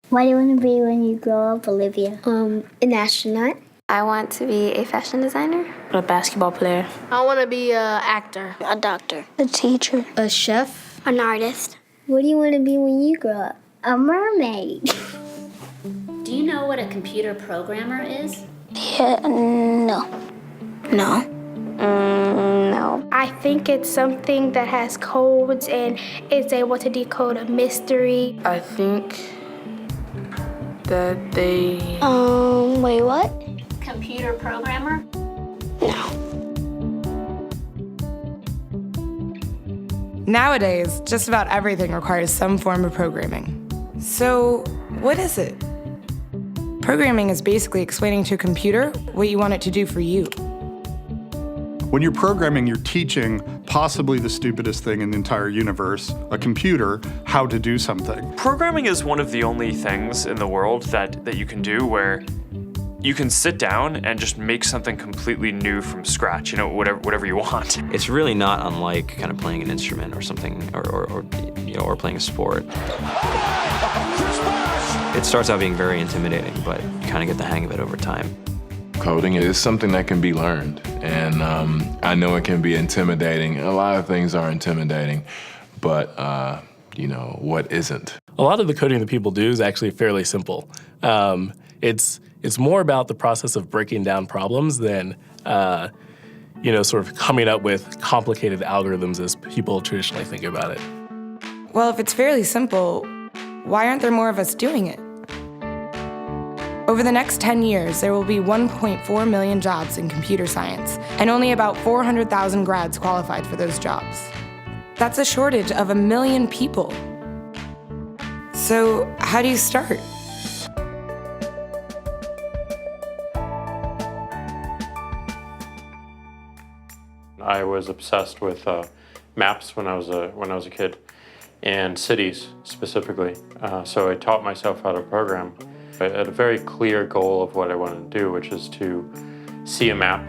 What do you want to be when you grow up, Olivia? An astronaut. I want to be a fashion designer. A basketball player. I want to be an actor. A doctor. A teacher. A chef. An artist. What do you want to be when you grow up? A mermaid. Do you know what a computer programmer is? Yeah, no. No. No. I think it's something that has codes and is able to decode a mystery. I think that they... Wait, what? Computer programmer? No. Nowadays, just about everything requires some form of programming. So, what is it? Programming is basically explaining to a computer what you want it to do for you. When you're programming, you're teaching possibly the stupidest thing in the entire universe, a computer, how to do something. Programming is one of the only things in the world that you can do where you can sit down and just make something completely new from scratch, whatever you want. It's really not unlike kind of playing an instrument or something, or playing a sport. It starts out being very intimidating, but you kind of get the hang of it over time. Coding is something that can be learned, and I know it can be intimidating. A lot of things are intimidating, but what isn't? A lot of the coding that people do is actually fairly simple. It's more about the process of breaking down problems than sort of coming up with complicated algorithms as people traditionally think about it. Well, if it's fairly simple, why aren't there more of us doing it? Over the next 10 years, there will be 1.4 million jobs in computer science, and only about 400,000 grads qualified for those jobs. That's a shortage of 1 million people. So, how do you start? I was obsessed with maps when I was a kid, and cities specifically. So I taught myself how to program. I had a very clear goal of what I wanted to do, which is to see a map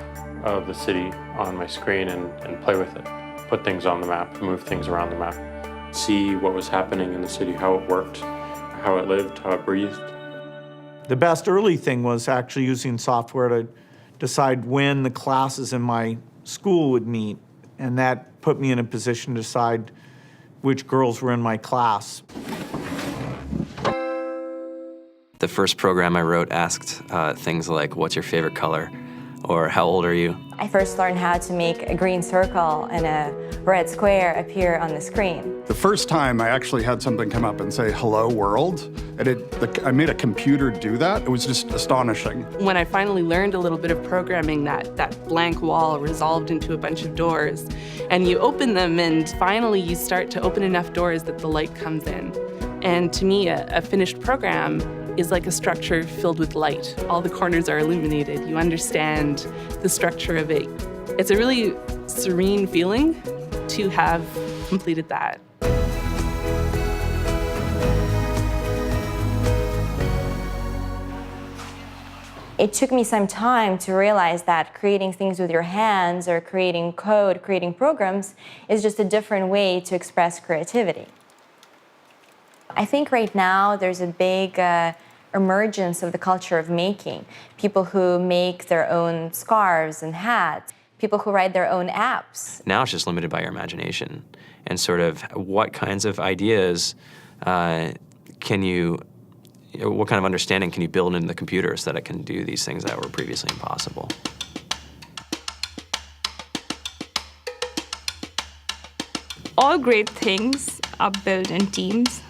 of the city on my screen and play with it. Put things on the map, move things around the map. See what was happening in the city, how it worked, how it lived, how it breathed. The best early thing was actually using software to decide when the classes in my school would meet, and that put me in a position to decide which girls were in my class. The first program I wrote asked things like, what's your favorite color? Or how old are you? I first learned how to make a green circle and a red square appear on the screen. The first time I actually had something come up and say, hello world, and I made a computer do that. It was just astonishing. When I finally learned a little bit of programming, that blank wall resolved into a bunch of doors, and you open them, and finally you start to open enough doors that the light comes in. And to me, a finished program is like a structure filled with light. All the corners are illuminated. You understand the structure of it. It's a really serene feeling to have completed that. It took me some time to realize that creating things with your hands or creating code, creating programs, is just a different way to express creativity. I think right now there's a big emergence of the culture of making. People who make their own scarves and hats, people who write their own apps. Now it's just limited by your imagination and sort of what kinds of ideas what kind of understanding can you build into the computer so that it can do these things that were previously impossible. All great things are built in teams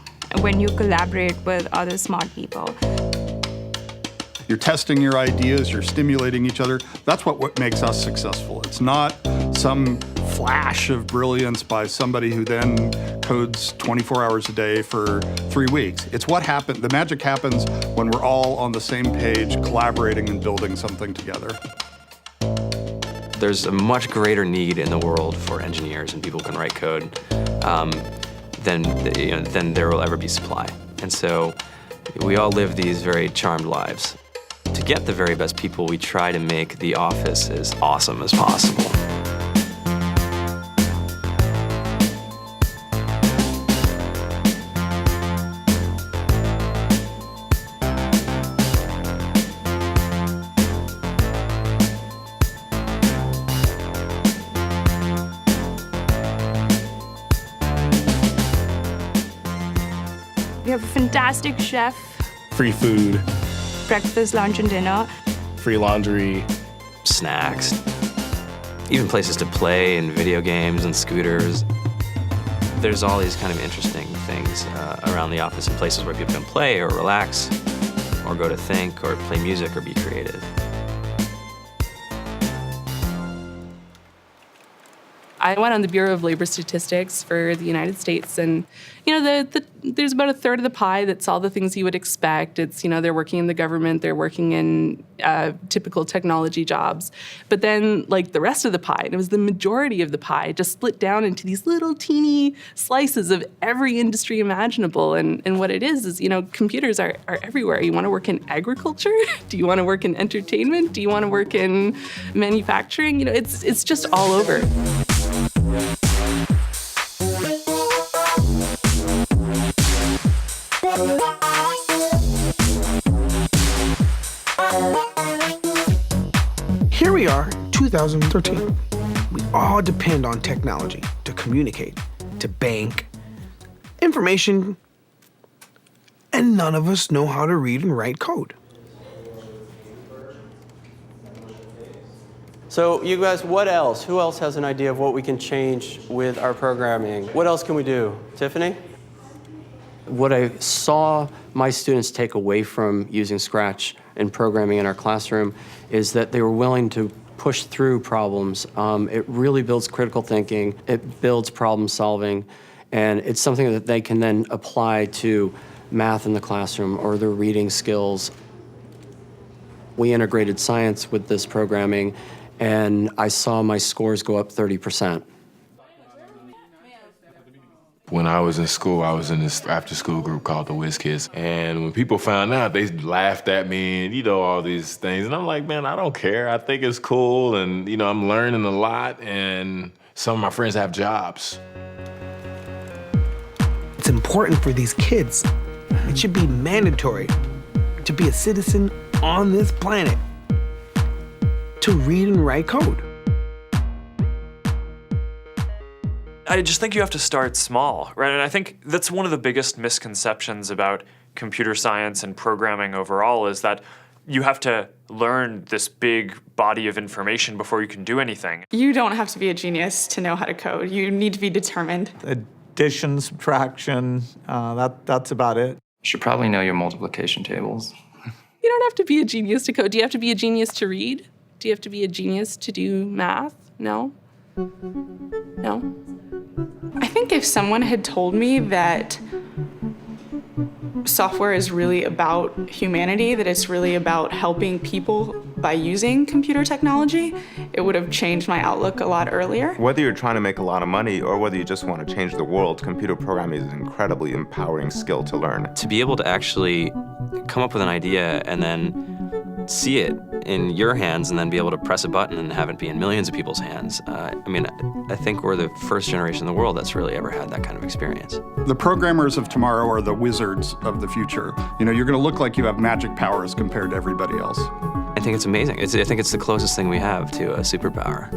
when you collaborate with other smart people. You're testing your ideas, you're stimulating each other. That's what makes us successful. It's not some flash of brilliance by somebody who then codes 24 hours a day for 3 weeks. It's what happened. The magic happens when we're all on the same page, collaborating and building something together. There's a much greater need in the world for engineers and people who can write code than there will ever be supply. And so we all live these very charmed lives. To get the very best people, we try to make the office as awesome as possible. We have a fantastic chef, Free food, breakfast, lunch, and dinner. free laundry, snacks, even places to play and video games and scooters. There's all these kind of interesting things around the office and places where people can play or relax or go to think or play music or be creative. I went on the Bureau of Labor Statistics for the United States, and there's about a third of the pie that's all the things you would expect. It's, they're working in the government, they're working in typical technology jobs. But then, like, the rest of the pie, and it was the majority of the pie, just split down into these little teeny slices of every industry imaginable. And what it is, computers are everywhere. You want to work in agriculture? Do you want to work in entertainment? Do you want to work in manufacturing? It's just all over. Here we are, 2013. We all depend on technology to communicate, to bank, information, and none of us know how to read and write code. So you guys, what else? Who else has an idea of what we can change with our programming? What else can we do? Tiffany? What I saw my students take away from using Scratch and programming in our classroom is that they were willing to push through problems. It really builds critical thinking, it builds problem solving, and it's something that they can then apply to math in the classroom or their reading skills. We integrated science with this programming, and I saw my scores go up 30%. When I was in school, I was in this after-school group called the Whiz Kids. And when people found out, they laughed at me and, all these things. And I'm like, man, I don't care. I think it's cool. And, I'm learning a lot. And some of my friends have jobs. It's important for these kids. It should be mandatory to be a citizen on this planet, to read and write code. I just think you have to start small, right? And I think that's one of the biggest misconceptions about computer science and programming overall is that you have to learn this big body of information before you can do anything. You don't have to be a genius to know how to code. You need to be determined. Addition, subtraction, that's about it. You should probably know your multiplication tables. You don't have to be a genius to code. Do you have to be a genius to read? Do you have to be a genius to do math? No? No? I think if someone had told me that software is really about humanity, that it's really about helping people by using computer technology, it would have changed my outlook a lot earlier. Whether you're trying to make a lot of money or whether you just want to change the world, computer programming is an incredibly empowering skill to learn. To be able to actually come up with an idea and then see it in your hands and then be able to press a button and have it be in millions of people's hands. I think we're the first generation in the world that's really ever had that kind of experience. The programmers of tomorrow are the wizards of the future. You're going to look like you have magic powers compared to everybody else. I think it's amazing. I think it's the closest thing we have to a superpower.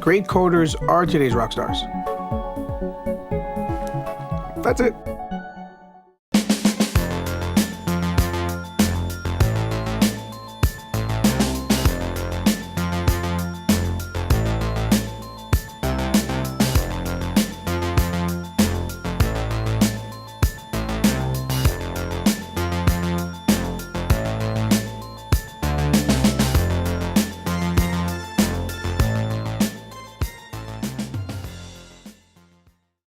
Great coders are today's rock stars. That's it.